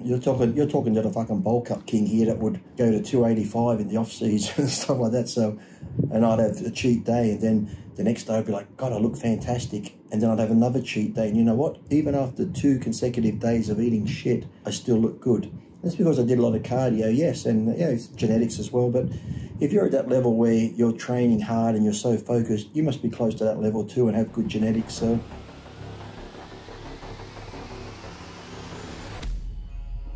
You're talking to the fucking bulk up king here that would go to 285 in the off season and stuff like that. So, and I'd have a cheat day, and then the next day I'd be like, God, I look fantastic. And then I'd have another cheat day, and you know what? Even after 2 consecutive days of eating shit, I still look good. That's because I did a lot of cardio, yes, and yeah, it's genetics as well. But if you're at that level where you're training hard and you're so focused, you must be close to that level too and have good genetics. So.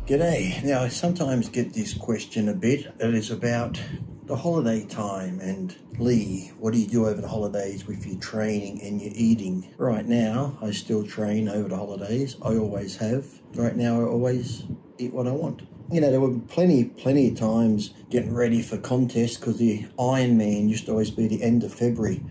G'day. Now, I sometimes get this question a bit. It is about the holiday time and Lee, what do you do over the holidays with your training and your eating? Right now, I still train over the holidays. I always have. Right now, I always eat what I want. You know, there were plenty of times getting ready for contests because the Ironman used to always be the end of February.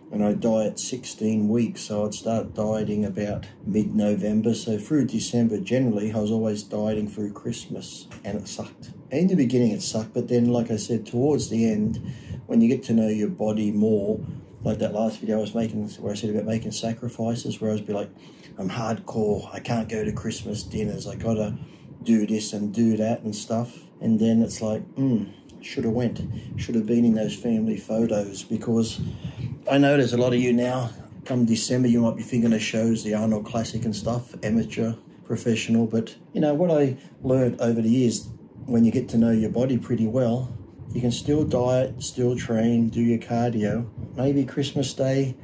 And I'd diet 16 weeks, so I'd start dieting about mid-November. So through December, generally, I was always dieting through Christmas, and it sucked. In the beginning, it sucked, but then, like I said, towards the end, when you get to know your body more, like that last video I was making, where I said about making sacrifices, where I was be like, I'm hardcore, I can't go to Christmas dinners, I gotta do this and do that and stuff. And then it's like, should have went, should have been in those family photos, because I know there's a lot of you now, come December, you might be thinking of shows, the Arnold Classic and stuff, amateur, professional. But, you know, what I learned over the years, when you get to know your body pretty well, you can still diet, still train, do your cardio. Maybe Christmas Day,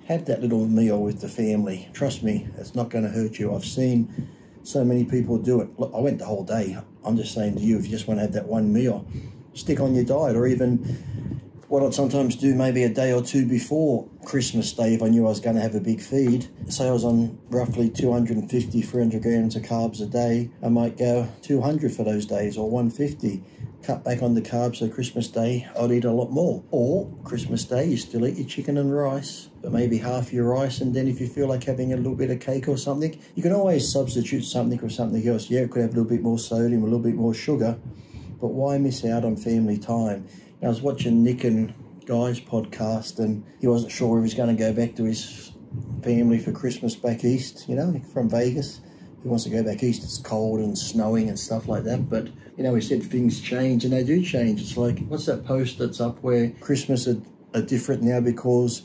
have that little meal with the family. Trust me, it's not going to hurt you. I've seen so many people do it. Look, I went the whole day. I'm just saying to you, if you just want to have that one meal, stick on your diet. Or even what I'd sometimes do maybe a day or two before Christmas Day, if I knew I was going to have a big feed. Say I was on roughly 250, 300 grams of carbs a day, I might go 200 for those days, or 150. Cut back on the carbs, so Christmas Day I'd eat a lot more. Or Christmas Day you still eat your chicken and rice, but maybe half your rice, and then if you feel like having a little bit of cake or something, you can always substitute something with something else. Yeah, it could have a little bit more sodium, a little bit more sugar, but why miss out on family time? I was watching Nick and Guy's podcast, and he wasn't sure if he was going to go back to his family for Christmas back east, you know, from Vegas. He wants to go back east, it's cold and snowing and stuff like that. But, you know, he said things change, and they do change. It's like, what's that post that's up where Christmas are different now because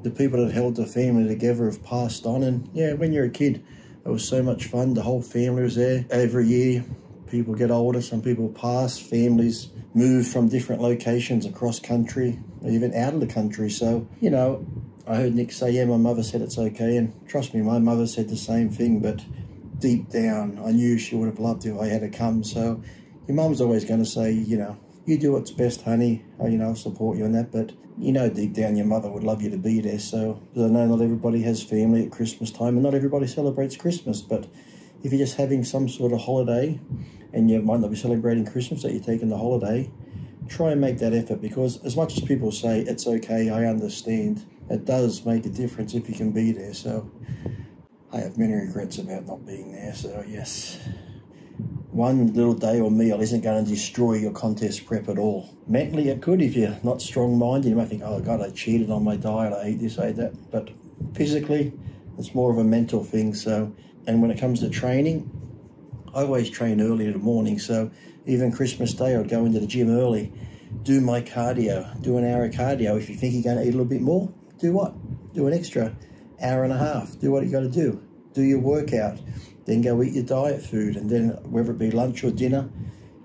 the people that held the family together have passed on? And yeah, when you're a kid, it was so much fun. The whole family was there. Every year, people get older, some people pass, families move from different locations across country, or even out of the country. So, you know, I heard Nick say, yeah, my mother said it's okay. And trust me, my mother said the same thing, but deep down, I knew she would have loved it if I had to come. So your mum's always going to say, you know, you do what's best, honey. You know, I'll support you in that. But, you know, deep down, your mother would love you to be there. So, because I know not everybody has family at Christmas time, and not everybody celebrates Christmas. But if you're just having some sort of holiday, and you might not be celebrating Christmas, that you're taking the holiday, try and make that effort, because as much as people say, it's okay, I understand, it does make a difference if you can be there. So I have many regrets about not being there. So yes, one little day or meal isn't going to destroy your contest prep at all. Mentally it could if you're not strong-minded. You might think, oh God, I cheated on my diet, I ate this, I ate that. But physically, it's more of a mental thing. So, and when it comes to training, I always train early in the morning. So even Christmas Day, I'd go into the gym early, do my cardio, do an hour of cardio. If you think you're going to eat a little bit more, do what? Do an extra hour and a half. Do what you got to do. Do your workout. Then go eat your diet food. And then whether it be lunch or dinner,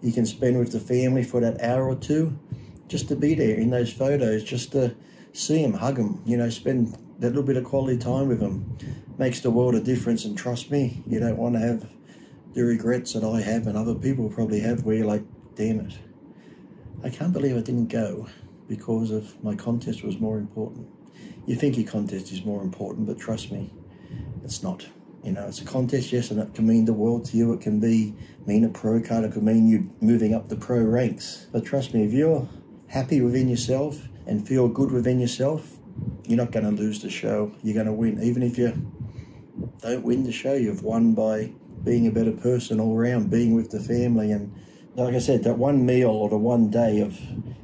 you can spend with the family for that hour or two, just to be there in those photos, just to see them, hug them, you know, spend that little bit of quality time with them. Makes the world a difference. And trust me, you don't want to have the regrets that I have and other people probably have, where you're like, damn it, I can't believe I didn't go because of my contest was more important. You think your contest is more important, but trust me, it's not. You know, it's a contest, yes, and it can mean the world to you. It can mean a pro card. It could mean you moving up the pro ranks. But trust me, if you're happy within yourself and feel good within yourself, you're not going to lose the show. You're going to win. Even if you don't win the show, you've won by being a better person all around, being with the family. And like I said, that one meal or the one day of,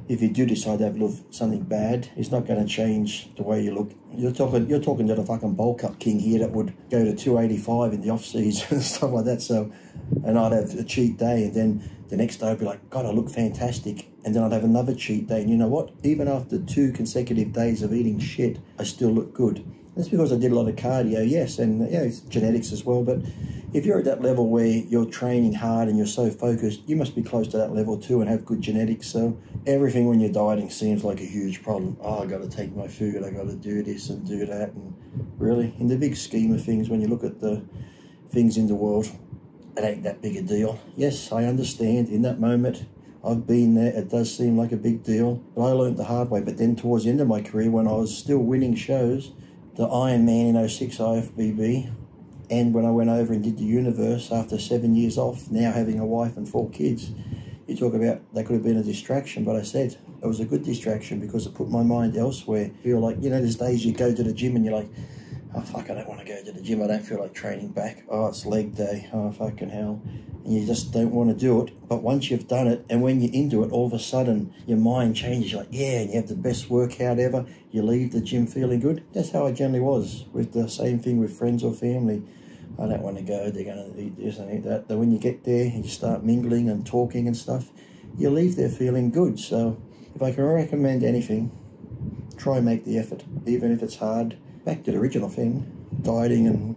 if you do decide to have something bad, it's not going to change the way you look. You're talking to the fucking bulk up king here that would go to 285 in the off season and stuff like that. So And I'd have a cheat day, and then the next day I'd be like, God, I look fantastic. And then I'd have another cheat day. And you know what? Even after 2 consecutive days of eating shit, I still look good. That's because I did a lot of cardio, yes, and yeah, it's genetics as well. But if you're at that level where you're training hard and you're so focused, you must be close to that level too and have good genetics. So everything when you're dieting seems like a huge problem. Oh, I got to take my food, I got to do this and do that. And really, in the big scheme of things, when you look at the things in the world, it ain't that big a deal. Yes, I understand in that moment, I've been there, it does seem like a big deal, but I learned the hard way. But then towards the end of my career, when I was still winning shows, the Ironman in 06 IFBB, and when I went over and did the Universe after 7 years off, now having a wife and 4 kids, you talk about that could have been a distraction, but I said it was a good distraction because it put my mind elsewhere. I feel like, you know, there's days you go to the gym and you're like, oh fuck, I don't want to go to the gym, I don't feel like training back. Oh, it's leg day, oh fucking hell. And you just don't want to do it. But once you've done it, and when you're into it, all of a sudden your mind changes. You're like, yeah, and you have the best workout ever. You leave the gym feeling good. That's how I generally was with the same thing with friends or family. I don't want to go, they're going to eat this and eat that. But when you get there and you start mingling and talking and stuff, you leave there feeling good. So if I can recommend anything, try and make the effort, even if it's hard. Back to the original thing, dieting and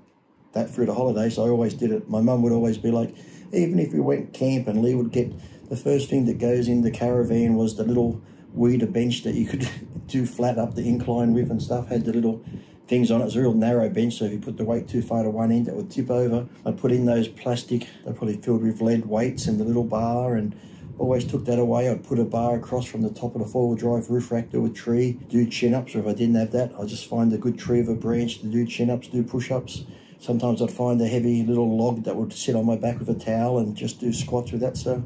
that through the holidays, I always did it. My mum would always be like, even if we went camp and Lee would get, the first thing that goes in the caravan was the little weeder bench that you could do flat up the incline with and stuff, had the little things on it. It was a real narrow bench, so if you put the weight too far to one end, it would tip over. I'd put in those plastic, they're probably filled with lead weights and the little bar, and always took that away. I'd put a bar across from the top of the 4-wheel drive roof rack to a tree, do chin-ups, or if I didn't have that, I'd just find a good tree of a branch to do chin-ups, do push-ups. Sometimes I'd find a heavy little log that would sit on my back with a towel and just do squats with that. So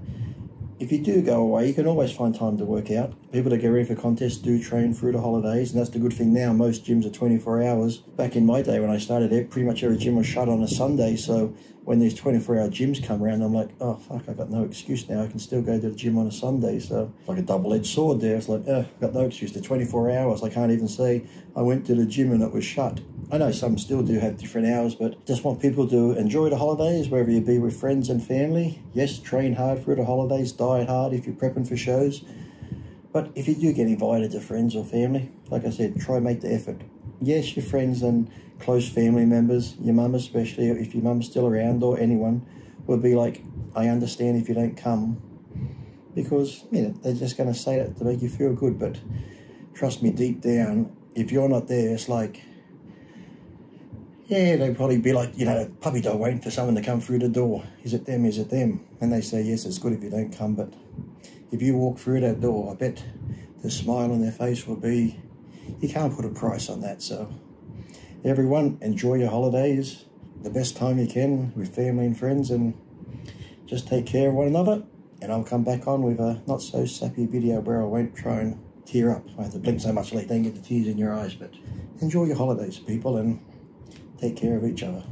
if you do go away, you can always find time to work out. People that get ready for contests do train through the holidays, and that's the good thing now. Most gyms are 24 hours. Back in my day when I started, pretty much every gym was shut on a Sunday, so when these 24-hour gyms come around, I'm like, oh fuck, I got no excuse now. I can still go to the gym on a Sunday. So it's like a double-edged sword there. It's like, oh, I've got no excuse. The 24 hours, I can't even say I went to the gym and it was shut. I know some still do have different hours, but just want people to enjoy the holidays, wherever you be with friends and family. Yes, train hard through the holidays, diet hard if you're prepping for shows. But if you do get invited to friends or family, like I said, try and make the effort. Yes, your friends and close family members, your mum especially, if your mum's still around, or anyone, will be like, I understand if you don't come, because, you know, they're just going to say that to make you feel good. But trust me, deep down, if you're not there, it's like, yeah, they'd probably be like, you know, puppy dog waiting for someone to come through the door. Is it them? Is it them? And they say, yes, it's good if you don't come, but if you walk through that door, I bet the smile on their face will be, you can't put a price on that. So everyone, enjoy your holidays the best time you can with family and friends, and just take care of one another. And I'll come back on with a not so sappy video where I won't try and tear up. I have to blink so much like don't get the tears in your eyes. But enjoy your holidays, people, and take care of each other.